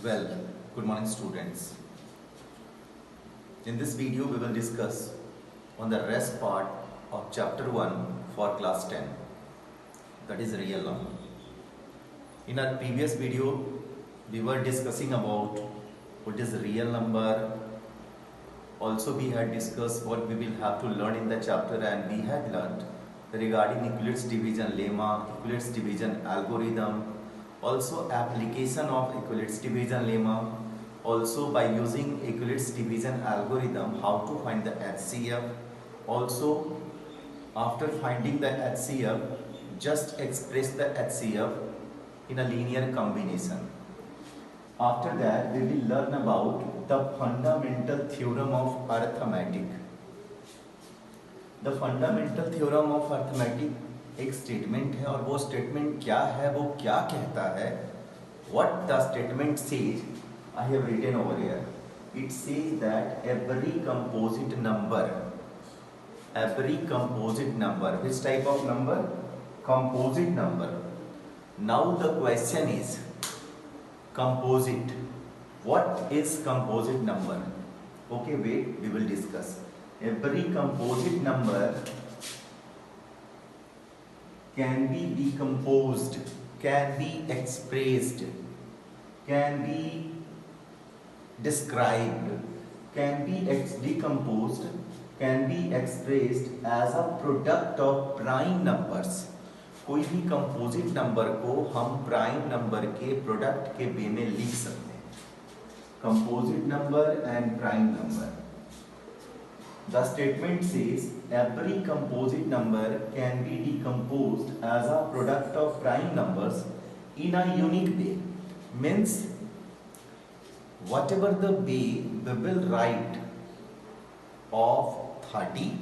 Well, good morning students. In this video we will discuss on the rest part of chapter 1 for class 10, that is real number. In our previous video we were discussing about what is real number. Also we had discussed what we will have to learn in the chapter, and we had learned regarding Euclid's division lemma, Euclid's division algorithm, also application of Euclid's division lemma, also by using Euclid's division algorithm how to find the HCF. Also after finding the HCF, just express the HCF in a linear combination. After that we will learn about the fundamental theorem of arithmetic. The fundamental theorem of arithmetic एक statement है, और वो statement क्या है, वो क्या कहता है, what the statement says, I have written over here. It says that every composite number, which type of number? Composite number. Now the question is composite. What is composite number? Okay, wait, we will discuss. Every composite number can be decomposed, can be expressed, can be described, can be decomposed, can be expressed as a product of prime numbers. कोई भी composite number को हम prime number के product के वे में लिख सकते हैं. Composite number and prime number. The statement says every composite number can be decomposed as a product of prime numbers in a unique way. Means whatever the way we will write of 30,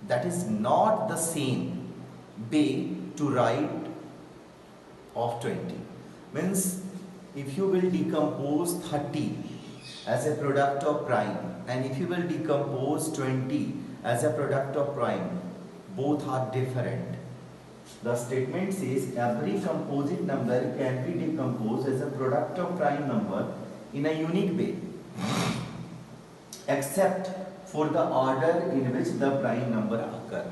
that is not the same way to write of 20. Means if you will decompose 30 as a product of prime, and if you will decompose 20 as a product of prime, both are different. The statement says every composite number can be decomposed as a product of prime number in a unique way, except for the order in which the prime number occur.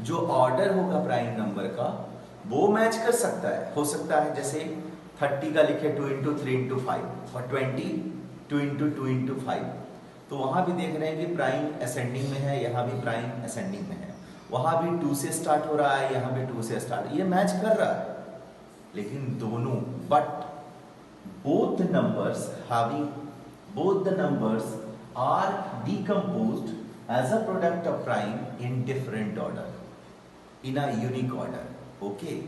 जो order होगा prime number का वो match कर सकता है. हो सकता है जैसे 30 का लिखे 2 into 3 into 5 और 20 2 into 2 into 5, तो वहाँ भी देख रहे हैं कि प्राइम असेंडिंग में है, यहाँ भी प्राइम असेंडिंग में है. वहाँ भी 2 से स्टार्ट हो रहा है, यहाँ भी 2 से स्टार्ट, ये मैच कर रहा है. लेकिन दोनों both the numbers are decomposed as a product of prime in different order, in a unique order. Okay.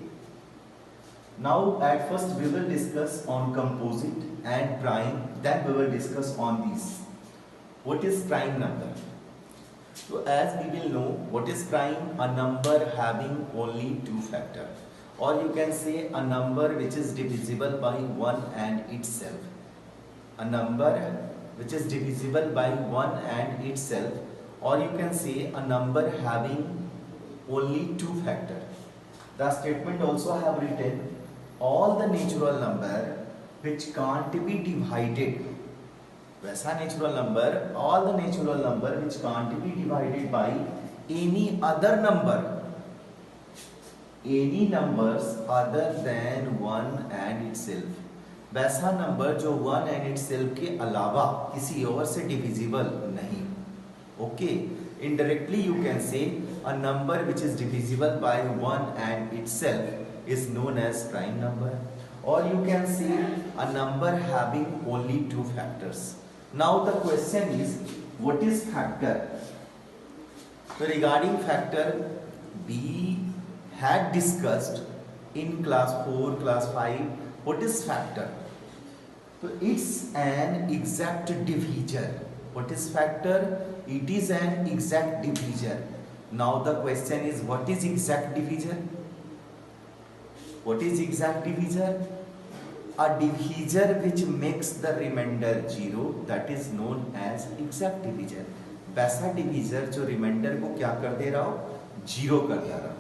Now at first we will discuss on composite and prime, then we will discuss on these. What is prime number? So as we will know, what is prime? A number having only two factors, or you can say a number which is divisible by 1 and itself. A number which is divisible by 1 and itself, or you can say a number having only two factors. The statement also have written all the natural number which can't be divided. वैसा natural number, all the natural number which can't be divided by any other number, any numbers other than 1 and itself. वैसा number जो 1 and itself के अलावा किसी और से divisible नहीं. Okay, indirectly you can say a number which is divisible by 1 and itself is known as prime number, or you can say a number having only two factors. Now the question is, what is factor? So regarding factor, we had discussed in class 4, class 5, what is factor? So it's an exact divisor. What is factor? It is an exact divisor. Now the question is, what is exact divisor? What is exact divisor? A divisor which makes the remainder 0, that is known as exact divisor. वैसा divisor जो remainder को क्या कर दे रहा हो? 0 कर दे रहा हो.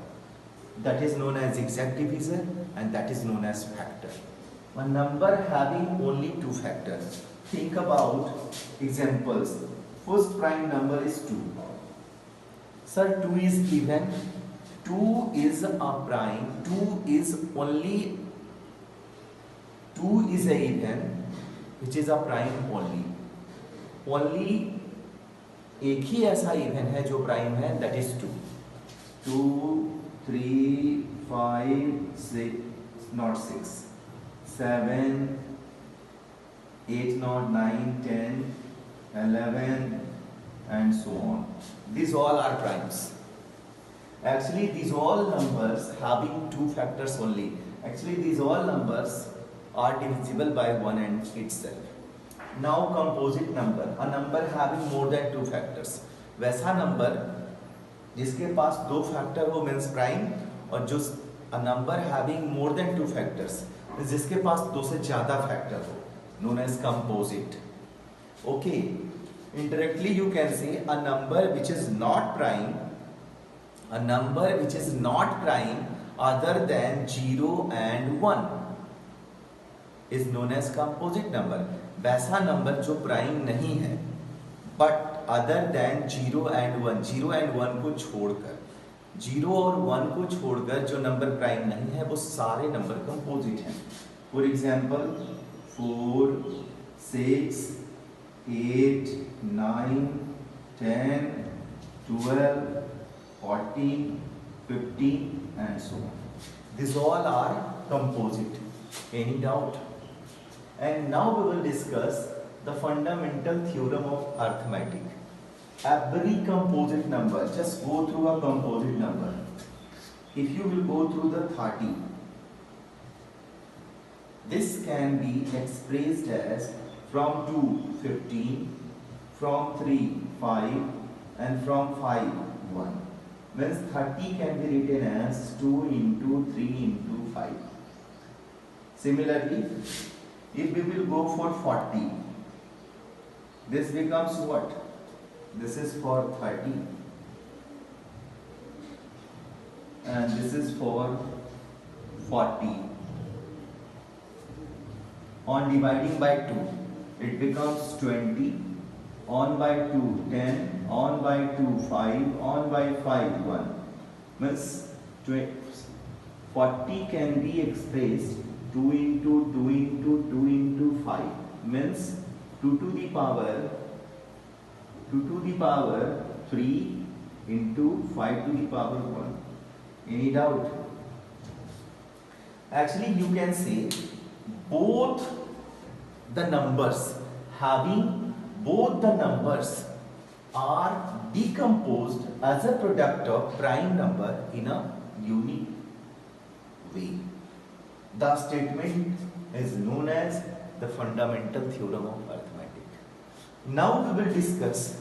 That is known as exact divisor and that is known as factor. A number having only two factors. Think about examples. First prime number is 2. Sir, 2 is even. 2 is a prime. 2 is only 2 is a even, which is a prime only. Only एक ही ऐसा even है जो prime है, that is 2. 2, 3, 5, 6, not 6, 7, 8, not 9, 10, 11, and so on. These all are primes. Actually, these all numbers having two factors only. Actually, these all numbers are divisible by 1 and itself. Now composite number, a number having more than two factors. वैसा number जिसके पास दो factor हो means prime, और जो a number having more than two factors जिसके पास दो से ज्यादा फैक्टर हो, known as composite. Okay, indirectly you can say a number which is not prime, a number which is not prime other than 0 and 1 is known as composite number. वैसा number जो prime नहीं है but other than 0 and 1, 0 and 1 को छोड़कर, 0 और 1 को छोड़कर जो नंबर प्राइम नहीं है वो सारे नंबर कंपोजिट हैं. For example 4, 6, 8, 9, 10, 12, 14, 15 and so on. These all are composite. Any doubt? And now we will discuss the fundamental theorem of arithmetic. Every composite number, just go through a composite number. If you will go through the 30, this can be expressed as from 2, 15, from 3, 5 and from 5, 1. Means 30 can be written as 2 into 3 into 5. Similarly, if we will go for 40, this becomes what? This is for 30 and this is for 40. On dividing by 2, it becomes 20. On by 2, 10. On by 2, 5. On by 5, 1. Means 40 can be expressed 2 into 2 into 2 into 5 means 2 to the power 3 into 5 to the power 1. Any doubt? Actually, you can say both the numbers are decomposed as a product of prime number in a unique way. The statement is known as the fundamental theorem of arithmetic. Now we will discuss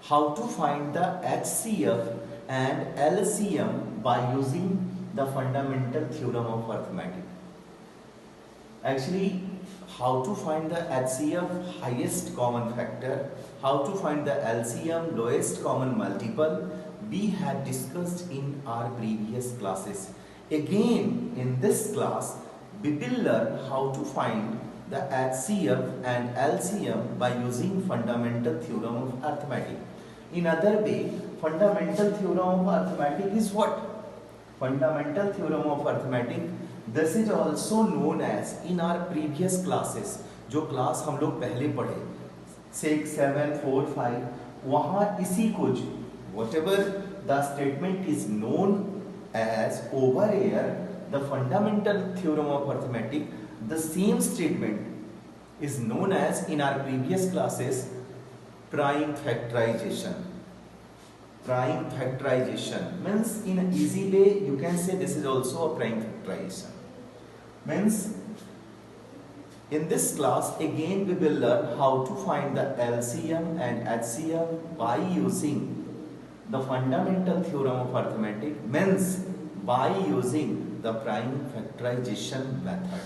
how to find the HCF and LCM by using the fundamental theorem of arithmetic. Actually, how to find the HCF, highest common factor, how to find the LCM, lowest common multiple, we have discussed in our previous classes. Again, in this class, we will learn how to find the HCF and LCM by using fundamental theorem of arithmetic. In other way, fundamental theorem of arithmetic is what? Fundamental theorem of arithmetic, this is also known as in our previous classes, जो class हम लोग पहले पढ़े 6, 7, 4, 5, वहाँ इसी को whatever the statement is known as over here, the fundamental theorem of arithmetic, the same statement is known as in our previous classes prime factorization. Prime factorization means in an easy way you can say this is also a prime factorization. Means in this class again we will learn how to find the LCM and HCM by using the fundamental theorem of arithmetic, means by using the prime factorization method.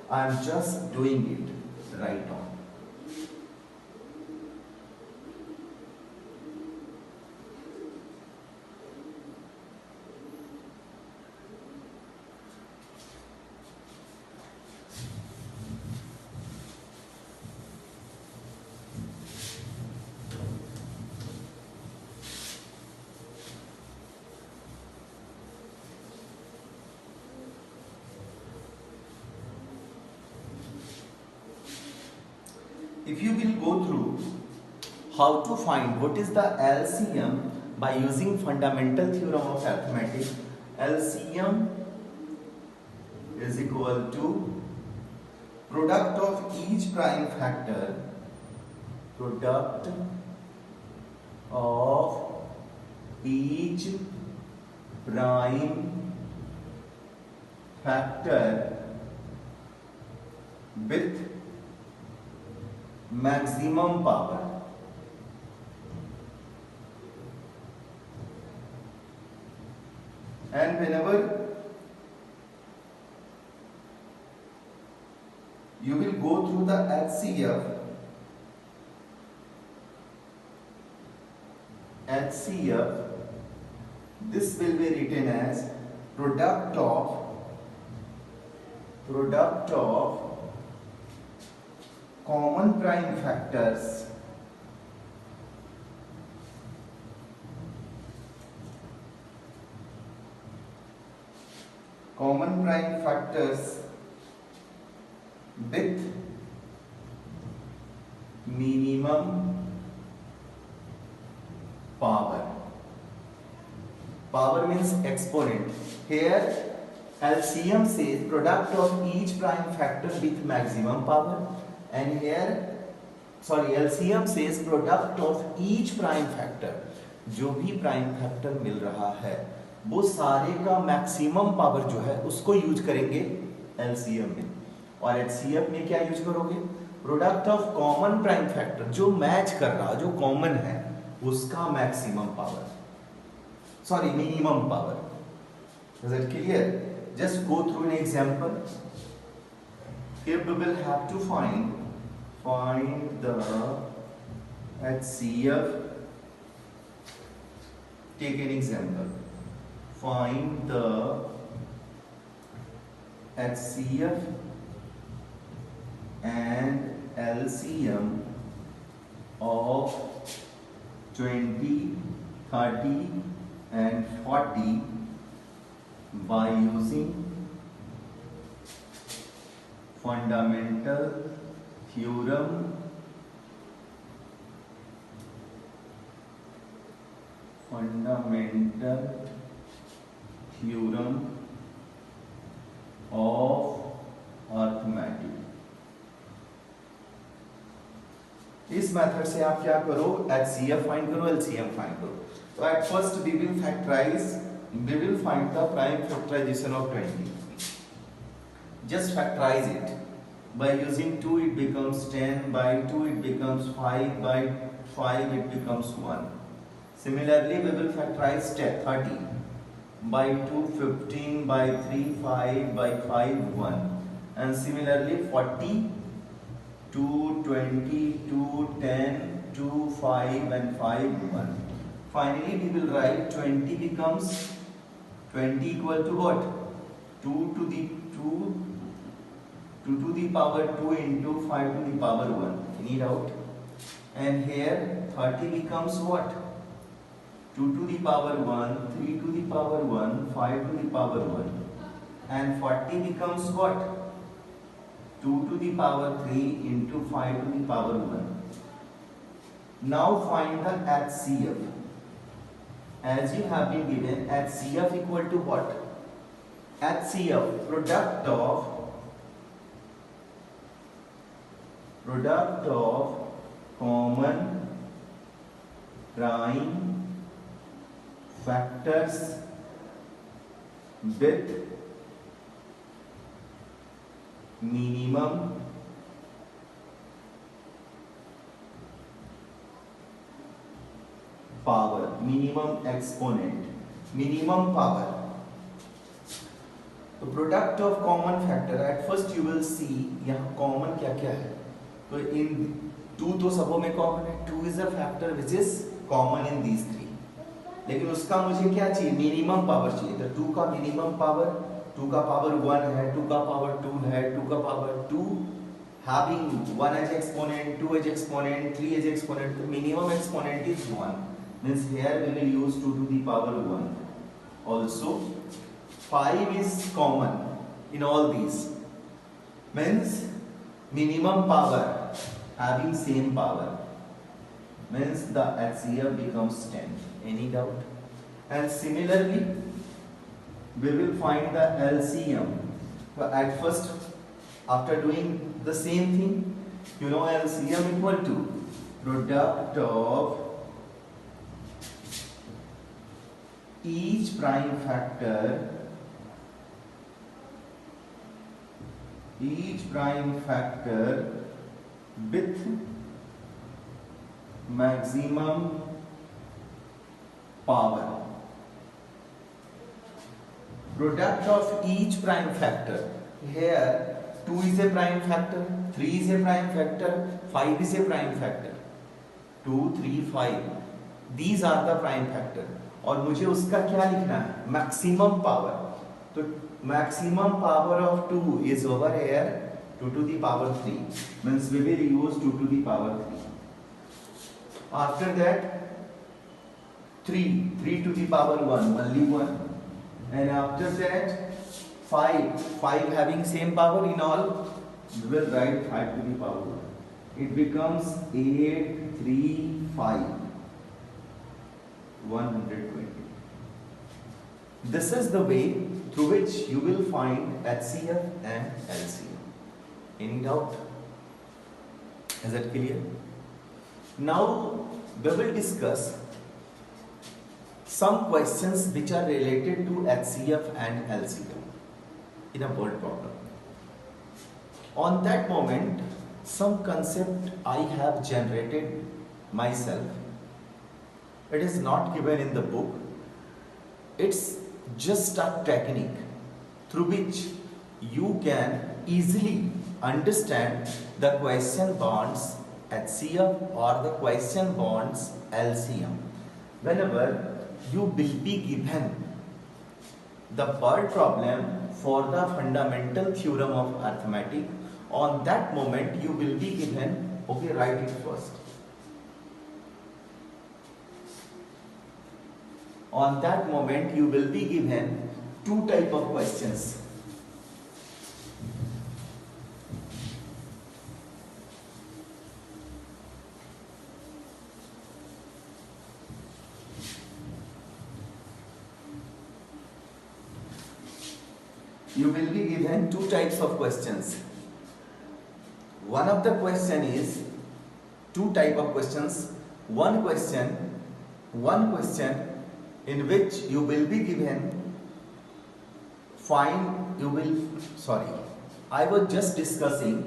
I am just doing it right now. if you will go through how to find what is the LCM by using fundamental theorem of arithmetic, LCM is equal to product of each prime factor, product of each prime factor with maximum power. And whenever you will go through the HCF, this will be written as product of common prime factors with minimum power. Power means exponent. Here LCM says product of each prime factor with maximum power, and here LCM says product of each prime factor. जो भी prime factor मिल रहा है वो सारे का maximum power जो है उसको यूज करेंगे LCM में, और HCF में क्या यूज करोगे? Product of common prime factor, जो मैच कर रहा, जो कॉमन है उसका maximum power, minimum power. Is it clear? Just go through an example. Here we will have to find the HCF. Take an example. Find the HCF and LCM of 20, 30 and 40 by using fundamental theorem of arithmetic। इस method से आप क्या करो? HCF find करो, LCM find करो। तो at first we will find the prime factorization of 20. Just factorize it. By using 2 it becomes 10, by 2 it becomes 5, by 5 it becomes 1. Similarly we will factorize 30. By 2 15, by 3 5, by 5 1. And similarly 40, 2 20, 2 10, 2 5 and 5 1. Finally we will write 20 becomes 20 equal to what? 2 to the power 2 into 5 to the power 1. Any doubt? And here 30 becomes what? 2 to the power 1, 3 to the power 1, 5 to the power 1. And 40 becomes what? 2 to the power 3 into 5 to the power 1. Now find the HCF. As you have been given, HCF equal to what? HCF, product of common prime factors with minimum power, minimum exponent, minimum power. तो product of common factor, at first you will see यहाँ common क्या क्या है। तो इन 2 तो सबों में common है, 2 is a factor which is common in these 3, लेकिन उसका मुझे क्या चाहिए? मिनिमम पावर चाहिए। तो 2 का मिनिमम पावर, 2 का पावर 1 है, 2 का पावर 2 है, 2 का power 2 having 1 as exponent, 2 as exponent, 3 as exponent, the minimum exponent is 1. Means here we will use 2 to the power 1. Also 5 is common in all these. Means minimum power having same power means the HCF becomes 10. Any doubt? And similarly, we will find the LCM. But at first, after doing the same thing, you know LCM equal to product of each prime factor with maximum power. Product of each prime factor. Here 2 is a prime factor, 3 is a prime factor, 5 is a prime factor. 2, 3, 5. These are the prime factor. और मुझे उसका क्या लिखना है? Maximum power. तो maximum power of 2 is over here 2 to the power 3. Means we will use 2 to the power 3. After that 3 to the power 1, only 1. And after that 5 having same power in all, we will write 5 to the power 1. It becomes 8, 3, 5. 120. This is the way through which you will find HCF and LCM. Any doubt? Is that clear? Now we will discuss some questions which are related to HCF and LCM in a word problem. On that moment, some concept I have generated myself. It is not given in the book. It's just a technique through which you can easily understand the question bonds HCF or the question bonds LCM. Whenever you will be given the word problem for the fundamental theorem of arithmetic, on that moment you will be given, okay, write it first. On that moment you will be given two type of questions. You will be given two types of questions. One of the question is two type of questions. One question in which you will be given I was just discussing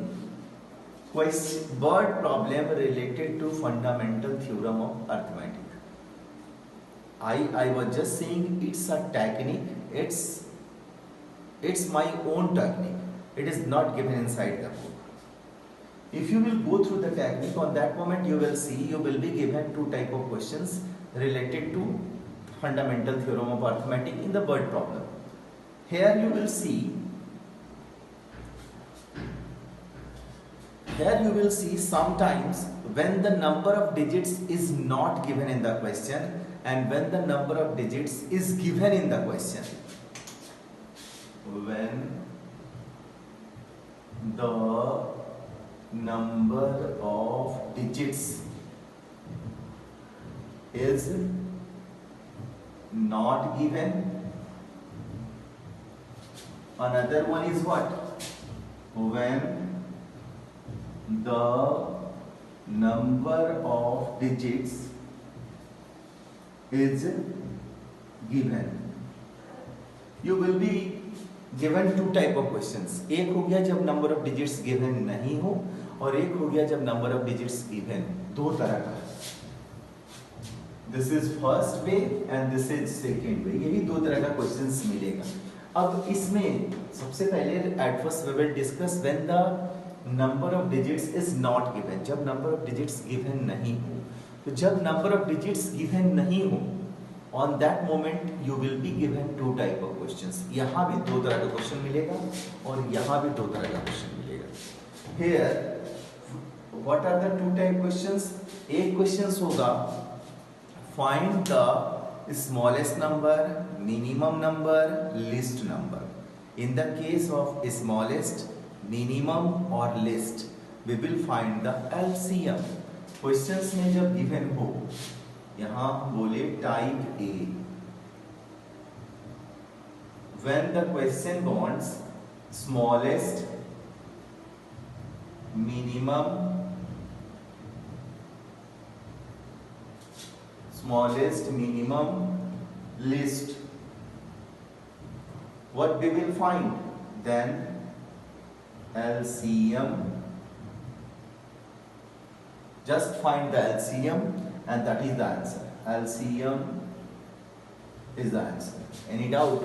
word problem related to fundamental theorem of arithmetic. I was just saying it's a technique, it's my own technique. It is not given inside the book. If you will go through the technique, on that moment you will see you will be given two type of questions related to fundamental theorem of arithmetic in the word problem. Here you will see sometimes when the number of digits is not given in the question and when the number of digits is given in the question. When the number of digits is not given. Another one is what? When the number of digits is given. You will be given two type of questions. एक हो गया जब number of digits given नहीं हो और एक हो गया जब number of digits given. दो तरह का. This is first way and this is second way. यही दो तरह का questions मिलेगा. अब इसमें सबसे पहले at first we will discuss when the number of digits is not given. जब number of digits given नहीं हो, तो जब number of digits given नहीं हो, on that moment you will be given two type of questions. यहाँ भी दो तरह का question मिलेगा और यहाँ भी दो तरह का question मिलेगा. Here, what are the two type questions? एक questions होगा find the smallest number, minimum number, least number. In the case of smallest, minimum or least, we will find the LCM. Questions में जब given हो, यहां बोले type A, when the question wants smallest minimum list, what we will find? Then LCM. Just find the LCM and that is the answer. LCM is the answer. Any doubt?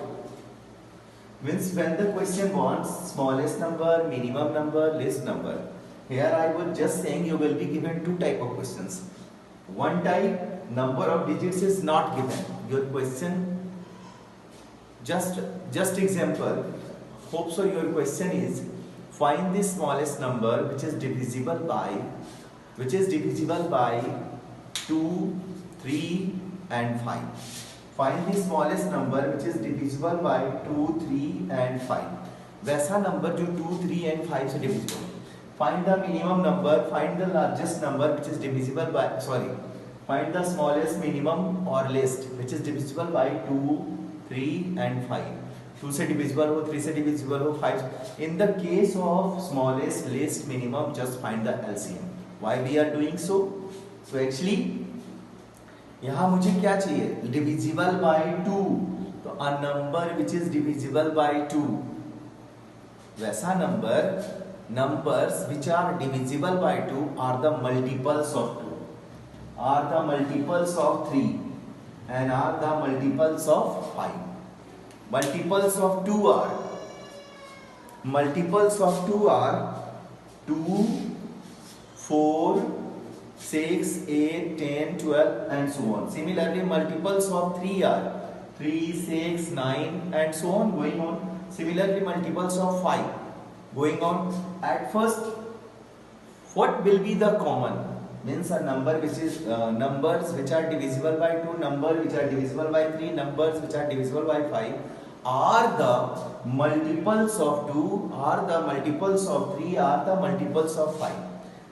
Means when the question wants smallest number, minimum number, least number, here I was just saying you will be given two type of questions. One type, number of digits is not given. Your question, just example, hope so your question is find the smallest number which is divisible by 2, 3 and 5. Find the smallest number which is divisible by 2, 3 and 5. वैसा number जो 2, 3 and 5 से divisible. Find the minimum number, find the largest number which is divisible by, find the smallest minimum or least which is divisible by 2, 3 and 5. 2 से divisible हो, 3 से divisible हो, 5. In the case of smallest, least, minimum, just find the LCM. Why we are doing so? So actually यहाँ मुझे क्या चाहिए? Divisible by 2. तो a number which is divisible by 2. वैसा numbers which are divisible by 2 are the multiples of 2, are the multiples of 3 and are the multiples of 5. Multiples of 2 are 2, 4, 6, 8, 10, 12 and so on. Similarly, multiples of 3 are 3, 6, 9 and so on going on. Similarly, multiples of 5 going on. At first, what will be the common? Means a number which is numbers which are divisible by 2, numbers which are divisible by 3, numbers which are divisible by 5 are the multiples of 2, are the multiples of 3, are the multiples of 5.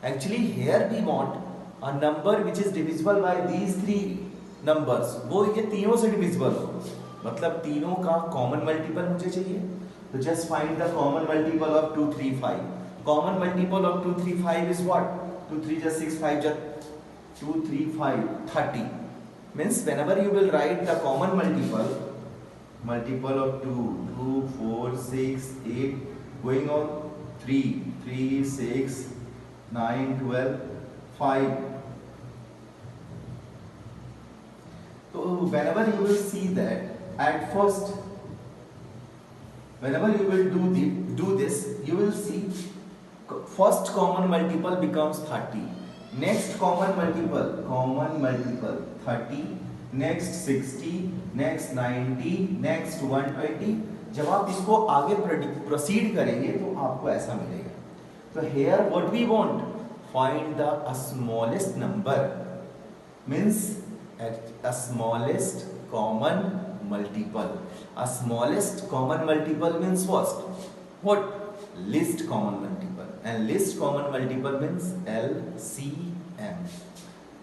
Actually, here we want a number which is divisible by these three numbers. वो ये तीनों से divisible हो, मतलब तीनों का common multiple मुझे चाहिए. तो just find the common multiple of 2, 3, 5. Common multiple of 2, 3, 5 is what? 2, 3 just 6, 5 just 2, 3, 5, 30. Means whenever you will write the common multiple of 2, 2, 4, 6, 8, going on 3, 3, 6, 9, 12, 5. So whenever you will see that at first, whenever you will do this, you will see first common multiple becomes 30. Next common multiple 30. Next 60. Next 90. Next 120. जब आप इसको आगे proceed करेंगे तो आपको ऐसा मिलेगा. So here what we want? Find the smallest number. Means a smallest common multiple. A smallest common multiple means what? Least common multiple. And least common multiple means LCM.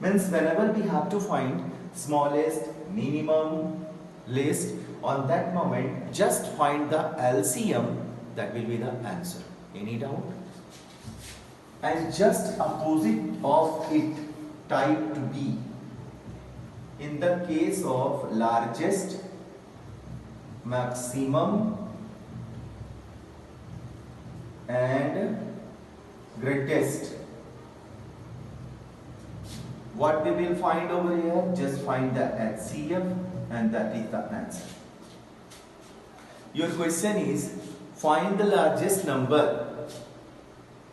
Means whenever we have to find smallest, minimum, least, on that moment just find the LCM, that will be the answer. Any doubt? And just opposite of it, type to B. In the case of largest, maximum and greatest, what we will find over here? Just find the HCF and that is the answer. Your question is find the largest number.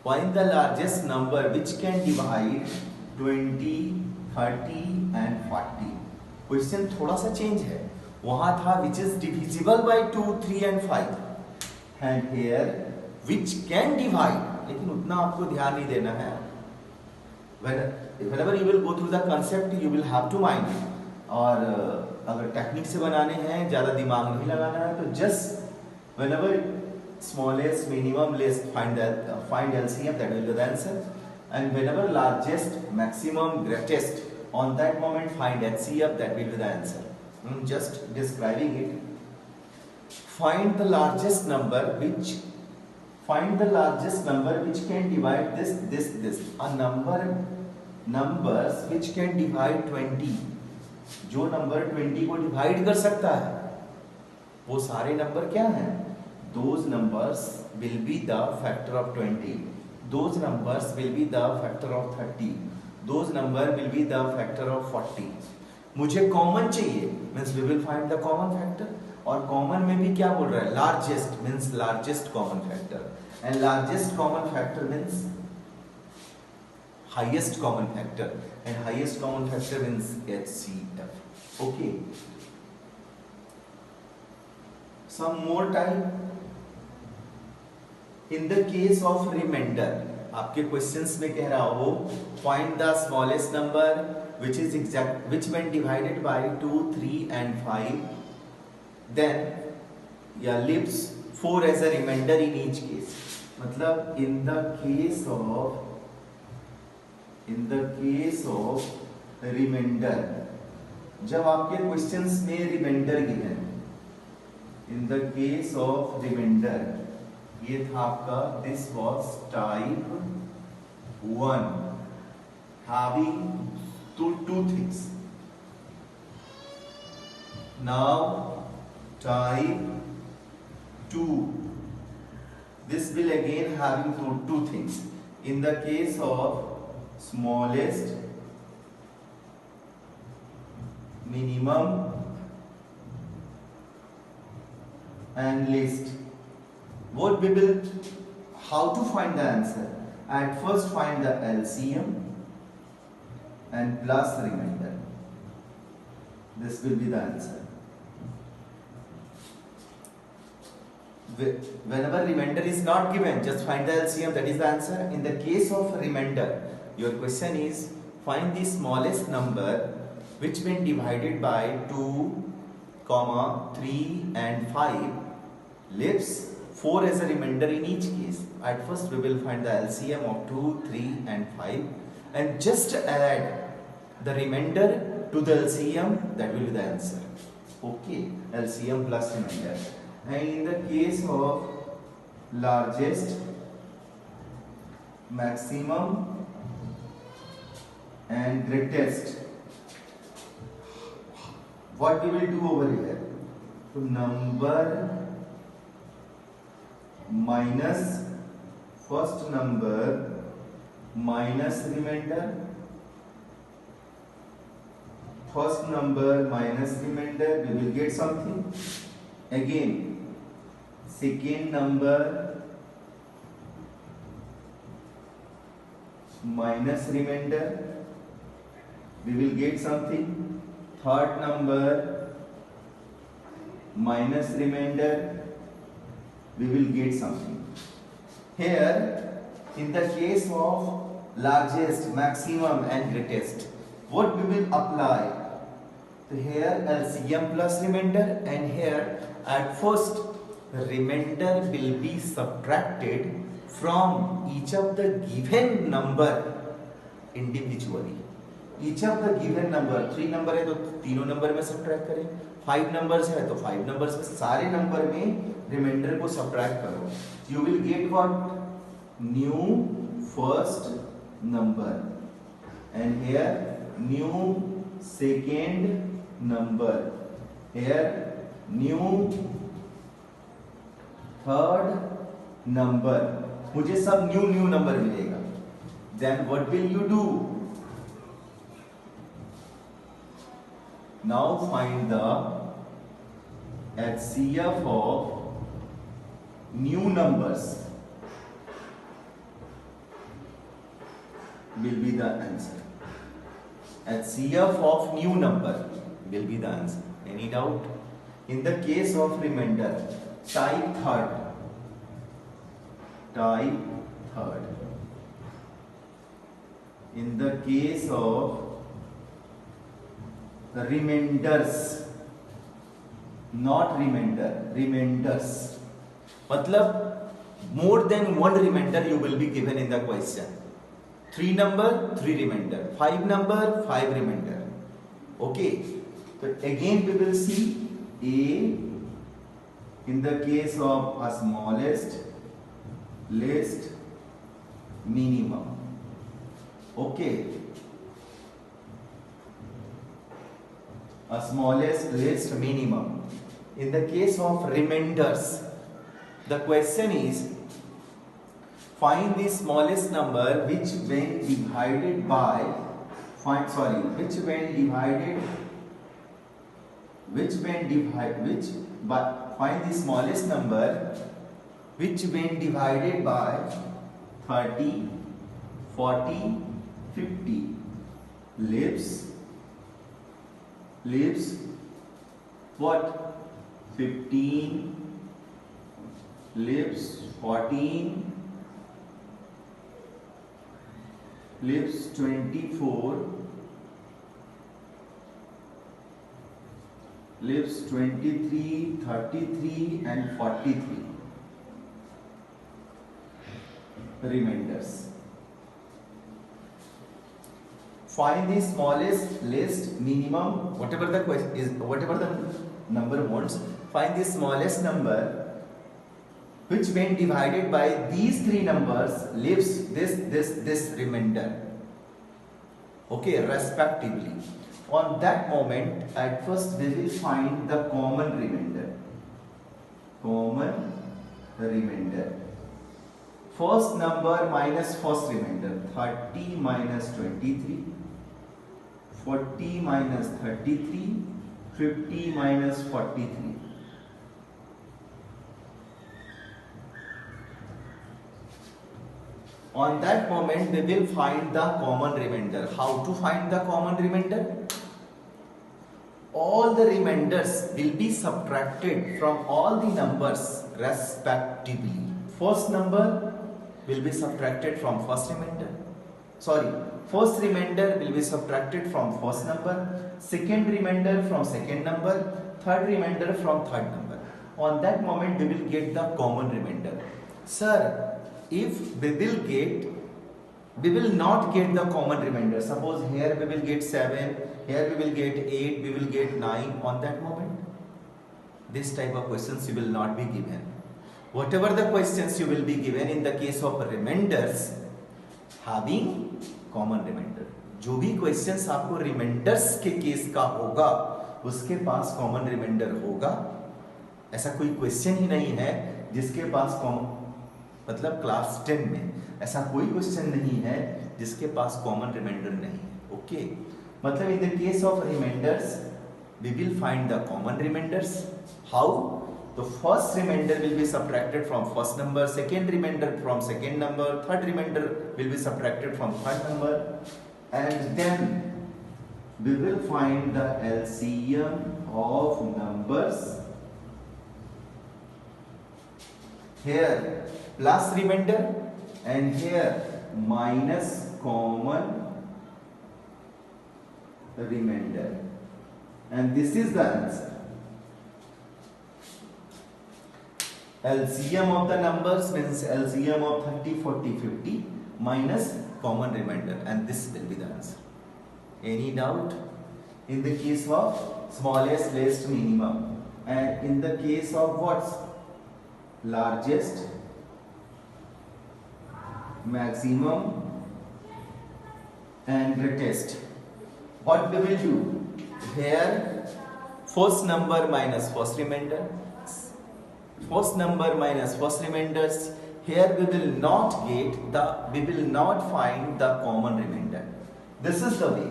Find the largest number which can divide 20, 30 and 40. Question थोड़ा सा change है. वहाँ था which is divisible by 2, 3 and 5. And here which can divide. लेकिन उतना आपको ध्यान नहीं देना है. Whenever you will go through the concept, you will have to mind it. और अगर टेक्निक से बनाने हैं, ज़्यादा दिमाग नहीं लगाना है, तो just whenever smallest, minimum, least, find LCM, that will be the answer. And whenever largest, maximum, greatest, on that moment find HCF, that will be the answer. Just describing it. Find the largest number which can divide this. A numbers which can divide 20. जो number 20 को divide कर सकता है वो सारे number क्या हैं? Those numbers will be the factor of 20. Those numbers will be the factor of 30. Those number will be the factor of 40. मुझे कॉमन चाहिए, means we will find the common factor. और कॉमन में भी क्या बोल रहा है? Largest, means largest common factor. And largest common factor means highest common factor, and highest common factor means HCF. Okay, some more time. In the case of remainder, आपके questions में कह रहा हो find the smallest number which when divided by 2, 3 and 5 then leaves 4 as a remainder in each case. मतलब in the case of remainder, जब आपके questions में remainder given, in the case of remainder, ये था आपका this was type 1 having two things. Now type 2, this will again having two things. In the case of smallest, minimum and least, what we will, how to find the answer? At first find the LCM and plus remainder. This will be the answer. Whenever remainder is not given, just find the LCM, that is the answer. In the case of remainder, your question is find the smallest number which when divided by 2, 3 and 5 leaves 4 as a remainder in each case. At first we will find the LCM of 2, 3 and 5 and just add the remainder to the LCM, that will be the answer. Okay, LCM plus remainder. And in the case of largest, maximum and greatest, what we will do over here? So number minus first number minus remainder, first number minus remainder, we will get something. Again, second number minus remainder, we will get something. Third number minus remainder, we will get something. Here, in the case of largest, maximum and greatest, what we will apply? So here LCM plus remainder, and here at first remainder will be subtracted from each of the given number individually. Each of the given number, 3 number है तो तीनों number में subtract करें, 5 numbers है तो 5 numbers में सारे number में रिमाइंडर को सब्ट्रैक्ट करो. You will get what? New first number, and here new second number, here new third number. मुझे सब न्यू नंबर मिलेगा. Then what will you do? Now find the HCF of new numbers will be the answer. HCF of new number will be the answer. Any doubt? In the case of remainder, type third. In the case of the remainders, not remainder, remainders, मतलब more than one remainder you will be given in the question. 3 number, 3 remainder. 5 number, 5 remainder. Okay. So again we will see A in the case of a smallest, least, minimum. Okay. A smallest, least, minimum. In the case of remainders, the question is find the smallest number which when divided by find the smallest number which when divided by 30, 40, 50 leaves what? 15, leaves 14, leaves 24, leaves 23, 33 and 43 remainders. Find the smallest, least, minimum, whatever the question is, whatever the number wants. Find the smallest number which when divided by these three numbers leaves this remainder. Okay, respectively. On that moment, at first we will find the common remainder. Common remainder. First number minus first remainder. 30 minus 23. 40 minus 33. 50 minus 43. On that moment, we will find the common remainder. How to find the common remainder? All the remainders will be subtracted from all the numbers respectively. First number will be subtracted from first remainder. First remainder will be subtracted from first number. Second remainder from second number. Third remainder from third number. On that moment, we will get the common remainder. Sir, if we will not get the common remainder. Suppose here we will get 7, here we will get 8, we will get 9. On that moment, this type of questions you will not be given. Whatever the questions you will be given in the case of remainders having common remainder. जो भी questions आपको remainders के case का होगा उसके पास common remainder होगा. ऐसा कोई question ही नहीं है जिसके पास मतलब क्लास 10 में ऐसा कोई क्वेश्चन नहीं है जिसके पास कॉमन रिमाइंडर नहीं है. ओके, मतलब in the case of remainders we will find the common remainders. How? The first remainder will be subtracted from first number, second remainder from second number, third remainder will be subtracted from third number, and then we will find the LCM of numbers. Here plus remainder and here minus common remainder, and this is the answer. LCM of the numbers means LCM of 30, 40, 50 minus common remainder, and this will be the answer. Any doubt? In the case of smallest, least, minimum, and in the case of what's largest, maximum and greatest, what we will do? Here first number minus first remainder, first number minus first remainders. Here we will not find the common remainder. This is the way.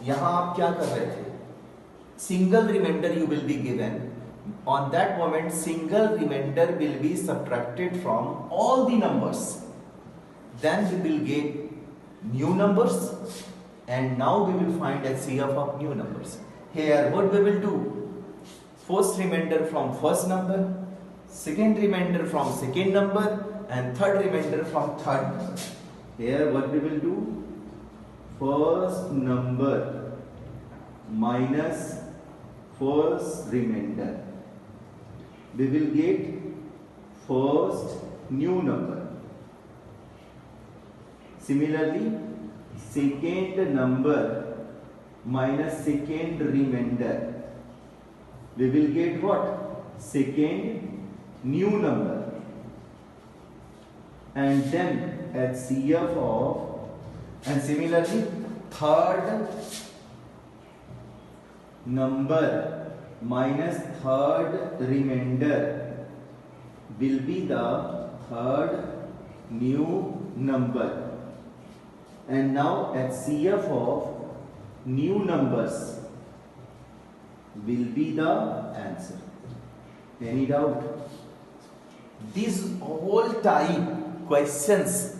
यहाँ आप क्या कर रहे थे? Single remainder you will be given. On that moment, single remainder will be subtracted from all the numbers. Then we will get new numbers, and now we will find HCF of new numbers. Here, what we will do? First remainder from first number, second remainder from second number, and third remainder from third number. Here, what we will do? First number minus first remainder. We will get first new number. Similarly, second number minus second remainder, we will get what? Second new number. And then HCF of, and similarly third number minus third remainder will be the third new number. And now HCF of new numbers will be the answer. Any doubt? These all type questions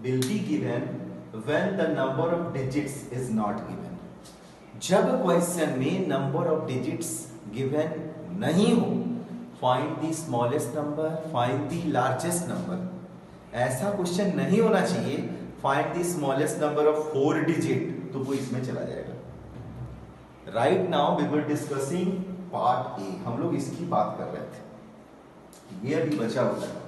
will be given when the number of digits is not given. जब question में number of digits given नहीं हो, find the smallest number, find the largest number, ऐसा question नहीं होना चाहिए। Find the smallest number of 4 digit, तो वो इसमें चला जाएगा। Right now we were discussing part A, हम लोग इसकी बात कर रहे थे, ये अभी बचा हुआ है।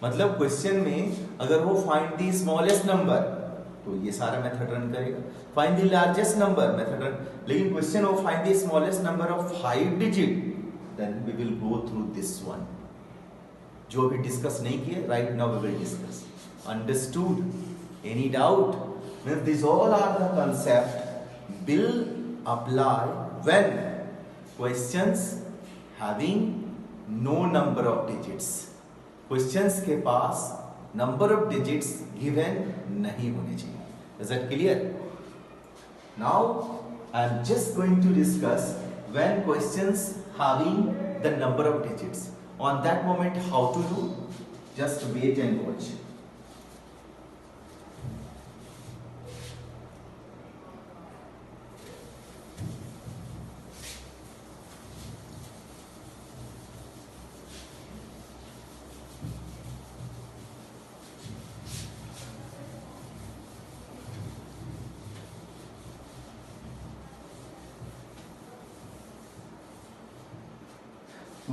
मतलब क्वेश्चन में अगर वो फाइंड द स्मॉलेस्ट नंबर, तो ये सारा मेथड रन करेगा। Find the largest number method run, लेकिन question of find the smallest number of 5 digit, then we will go through this one, जो अभी डिस्कस नहीं किए। Right now we will discuss. Understood? Any doubt? Means this all are the concept will apply when questions having no number of digits, questions के पास number of digits given नहीं होने चाहिए। Is that clear? Now I am just going to discuss when questions having the number of digits. On that moment, how to do? Just wait and watch.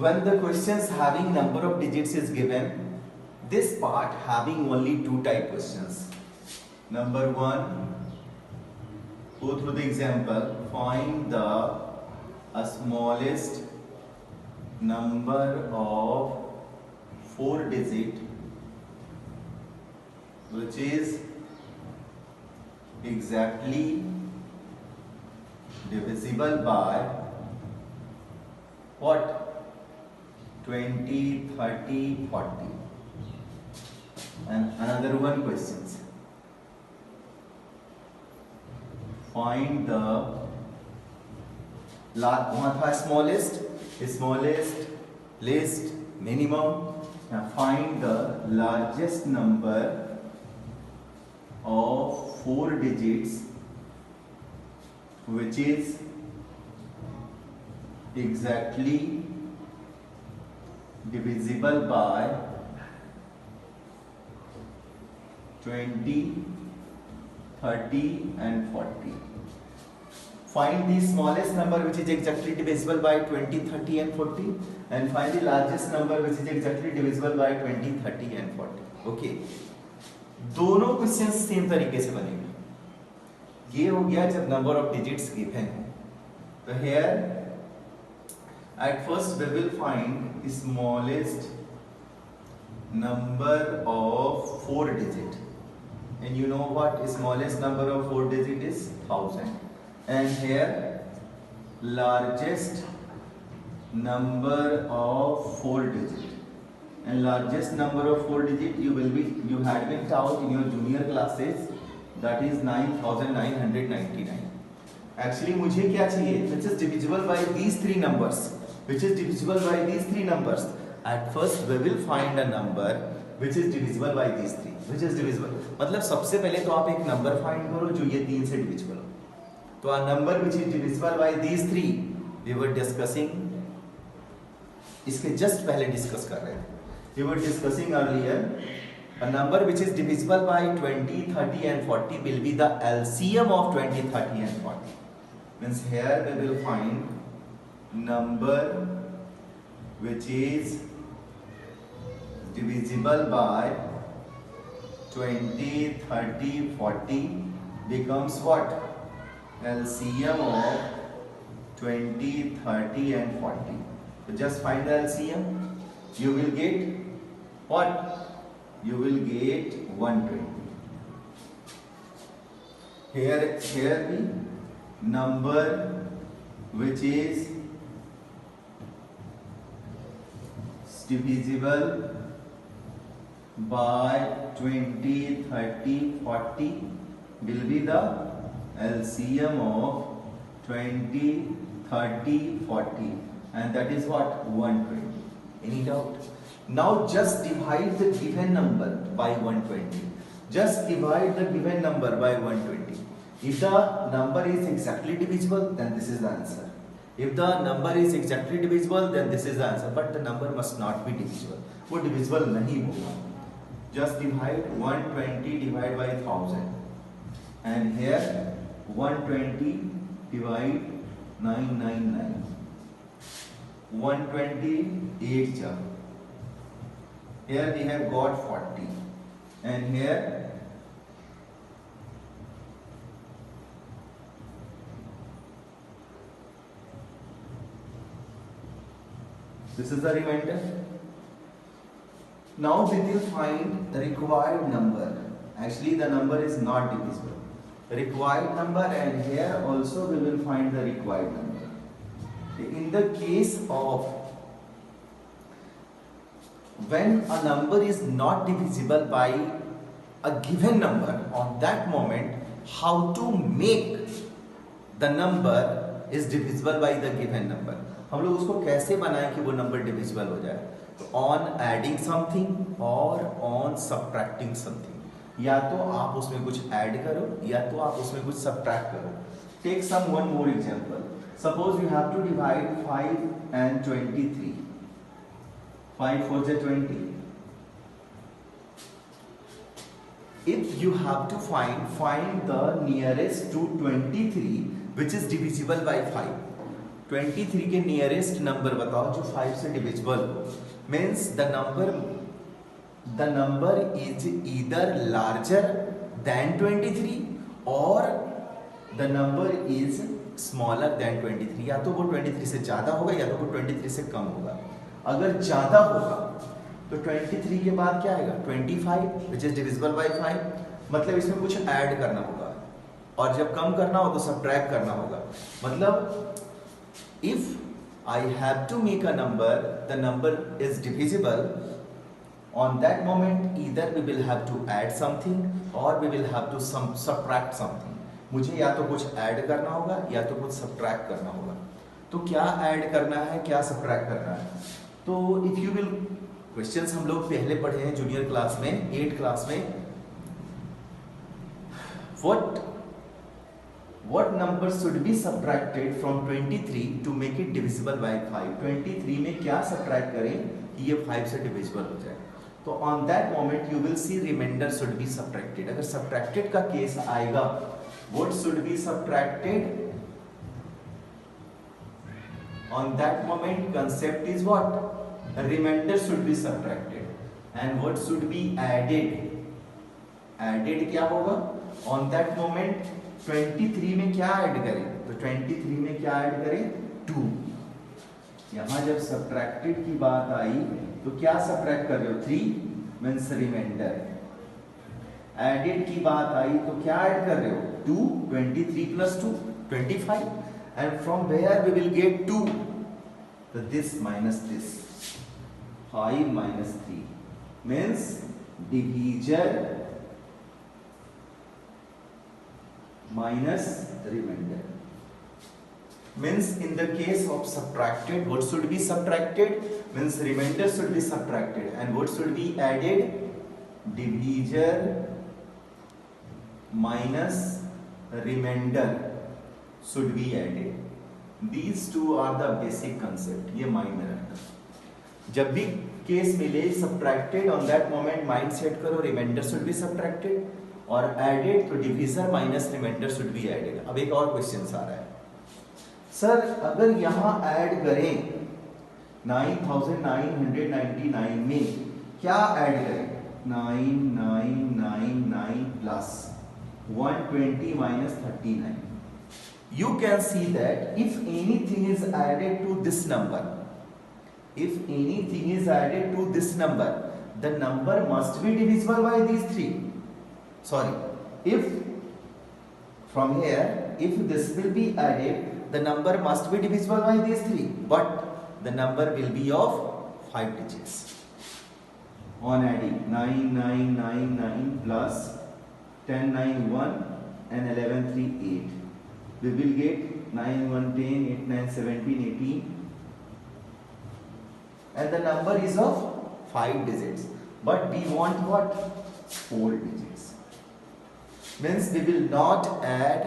When the questions having number of digits is given, this part having only 2 type questions. Number 1, go through the example, find the smallest number of 4 digit which is exactly divisible by what? 20, 30, 40. And another one questions. Find the वहाँ था smallest, least, minimum. Now find the largest number of 4 digits which is exactly divisible by 20, 30 and 40. Find the smallest number which is exactly divisible by 20, 30 and 40 and find the largest number which is exactly divisible by 20, 30 and 40. Okay. दोनों questions same तरीके से बनेंगे। ये हो गया जब number of digits given है। तो here at first we will find the smallest number of 4 digit, and you know what smallest number of 4 digit is? 1000. And here largest number of 4 digit, and largest number of 4 digit you had been taught in your junior classes, that is 9999. Actually मुझे क्या चाहिए? Which is divisible by these 3 numbers. Which is divisible by these 3 numbers. At first we will find a number which is divisible by these 3. Which is divisible. मतलब सबसे पहले तो आप एक number find करो जो ये 3 से डिविजिबल हो। तो a number which is divisible by these 3, we were discussing, इसके जस्ट पहले डिस्कस कर रहे थे। We were discussing earlier, a number which is divisible by 20, 30 and 40 will be the LCM of 20, 30 and 40. Means here we will find number which is divisible by 20, 30, 40 becomes what? LCM of 20, 30 and 40. So just find the LCM. You will get what? You will get 120. Here the number which is divisible by 20, 30, 40 will be the LCM of 20, 30, 40, and that is what? 120. Any doubt? Now just divide the given number by 120. Just divide the given number by 120. If the number is exactly divisible, then this is the answer. If the number is exactly divisible, then this is the answer. But the number must not be divisible. वो divisible नहीं होगा. Just divide 120 divide by 1000, and here 120 divide 999. 128 jar. Here we have got 40, and here this is the remainder. Now we will find the required number. Actually the number is not divisible. Required number, and here also we will find the required number. In the case of when a number is not divisible by a given number, on that moment how to make the number is divisible by the given number. हम लोग उसको कैसे बनाएं कि वो number divisible हो जाए? तो ऑन एडिंग समथिंग और ऑन सब्ट्रैक्टिंग समथिंग. या तो आप उसमें कुछ ऐड करो या तो आप उसमें कुछ सब्ट्रैक्ट करो. Take some one more example. Suppose you have to divide 5 and 23. 5 4 is 20. If you have to find the nearest to 23 which is divisible by 5. 23 के नियरेस्ट नंबर बताओ जो 5 से डिविजिबल हो. Means the number is either larger than 23 और the number is smaller than 23. या तो वो 23 से ज्यादा होगा या तो वो 23 से कम होगा. अगर ज्यादा होगा तो 23 के बाद क्या आएगा? 25 विच इज डिविजिबल बाय 5. मतलब इसमें कुछ ऐड करना होगा, और जब कम करना हो तो सब्ट्रैक्ट करना होगा. मतलब if I have to make a number, the number is divisible, on that moment either we will have to add something or we will have to subtract something. मुझे या तो कुछ ऐड करना होगा या तो कुछ सब्ट्रैक्ट करना होगा. तो क्या ऐड करना है, क्या सब्ट्रैक्ट करना है? तो इफ यू विल, क्वेश्चंस हम लोग पहले पढ़े हैं जूनियर क्लास में, 8th क्लास में. What number should be subtracted from 23 to make it divisible by 5? 23 में क्या सब्ट्रैक्ट करें कि ये 5 से डिविजिबल हो जाए? तो on that moment you will see remainder should be subtracted. अगर subtracted का केस आएगा, what should be subtracted? On that moment concept is what? Remainder should be subtracted. And what should be added? Added क्या होगा? On that moment 23 में क्या add करें? तो 23 में क्या ऐड करें? 2. यहां जब सब्ट्रैक्टेड की बात आई तो क्या सब्ट्रैक्ट कर रहे हो? 3 मींस रिमाइंडर. एडेड की बात आई तो क्या ऐड कर रहे हो? 2. 23 plus 2 25. and from where we will get 2? So this minus this, 5 minus 3 means divisor minus remainder. Means in the case of subtracted, what should be subtracted? Means remainder should be subtracted, and what should be added? Divisor minus remainder should be added. These two are the basic concept. ये mind में रखना. जब भी case मिले subtracted, on that moment mind set करो remainder should be subtracted, और added तो divisor minus remainder should be added. अब एक और क्वेश्चन आ रहा है, सर अगर यहाँ ऐड करें 9999 में क्या ऐड करें? 9999 plus 120 minus 39. You can see that if anything is added to this number, the number must be divisible by these three. Sorry, if from here, if this will be added, the number must be divisible by these three, but the number will be of 5 digits. On adding 9999 plus 1091 and 1138, we will get 9 1 10 8 9 17 18, and the number is of 5 digits, but we want what? 4 digits. Means we will not add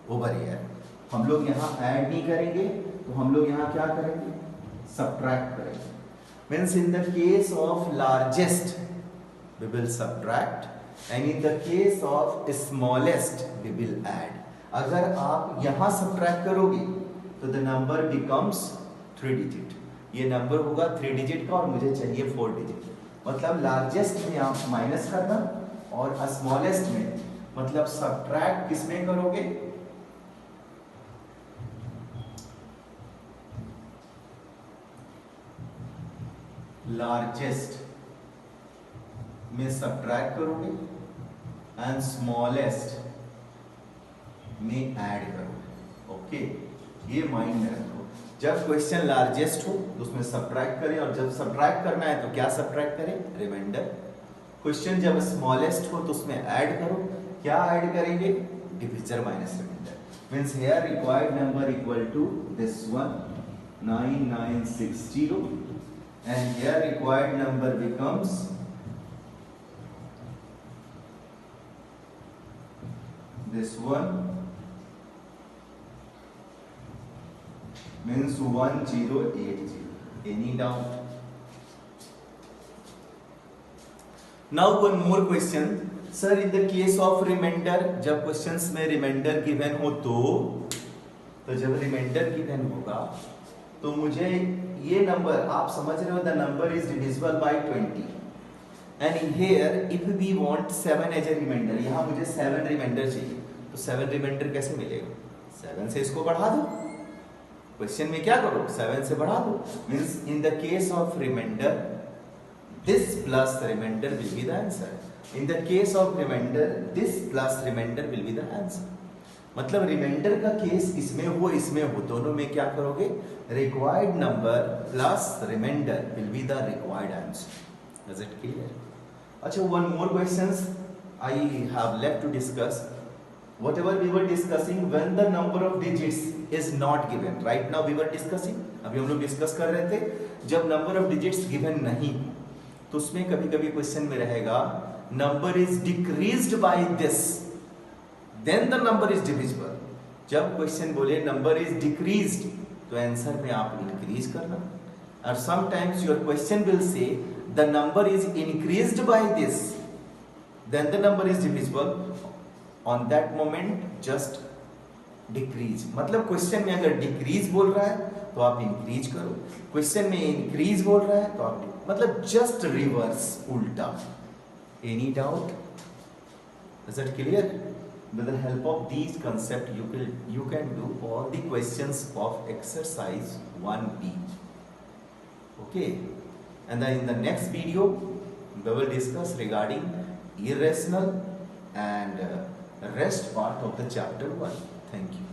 over here. हम लोग यहाँ add नहीं करेंगे, तो हम लोग यहाँ क्या करेंगे? सब्ट्रैक्ट करेंगे. Means in the case of largest we will subtract, and in the case of smallest we will add. अगर आप यहाँ सब्ट्रैक्ट करोगे तो the number becomes 3 digit. ये नंबर होगा 3 डिजिट का और मुझे चाहिए 4 डिजिट. मतलब लार्जेस्ट में आप माइनस करना और स्मॉलेस्ट में मतलब सब्ट्रैक्ट किसमें करोगे? लार्जेस्ट में सब्ट्रैक्ट करोगे एंड स्मॉलेस्ट में ऐड करोगे. ओके, ये माइंड में रखो. जब क्वेश्चन लार्जेस्ट हो तो उसमें सब्ट्रैक्ट करें, और जब सब्ट्रैक्ट करना है तो क्या सब्ट्रैक्ट करें? रिमाइंडर. क्वेश्चन जब स्मॉलेस्ट हो तो उसमें ऐड करो. क्या ऐड करेंगे? Divisor minus remainder. Means here required number equal to this one 9960, and here required number becomes this one, means 1080. Any doubt? Now one more question. Sir, in the case of remainder, जब questions में remainder given हो तो जब remainder given होगा तो मुझे ये number, आप समझ रहे हो, the number is divisible by 20, and here if we want 7 as a remainder, यहाँ मुझे 7 remainder चाहिए, तो 7 remainder कैसे मिलेगा? 7 से इसको बढ़ा दो. क्वेश्चन में क्या करो? 7 से बढ़ा दो. Means in the case of remainder this plus remainder will be the answer. In the case of remainder this plus remainder will be the answer. मतलब रिमाइंडर का केस इसमें हो दोनों में क्या करोगे? Required number plus remainder will be the required answer. Is it clear? अच्छा, one more questions I have left to discuss. Whatever we were discussing when the number of digits is not given. Right now we were discussing, अभी हम लोग discuss कर रहे थे जब number of digits given नहीं तो उसमें कभी कभी क्वेश्चन में रहेगा number is decreased by this, then the number is divisible. जब क्वेश्चन बोले नंबर इज डिक्रीज्ड तो आंसर में आप इंक्रीज करना. और sometimes your question will say the number is increased by this, then the number is divisible. On that moment just decrease. मतलब question में अगर डिक्रीज बोल रहा है तो आप इंक्रीज करो, क्वेश्चन में इंक्रीज बोल रहा है तो आप मतलब जस्ट रिवर्स, उल्टा. Any doubt? Is it clear? With the help of these concepts you can do all the questions of exercise 1B. Okay, and then in the next video we will discuss regarding irrational and rest part of the chapter 1. Thank you.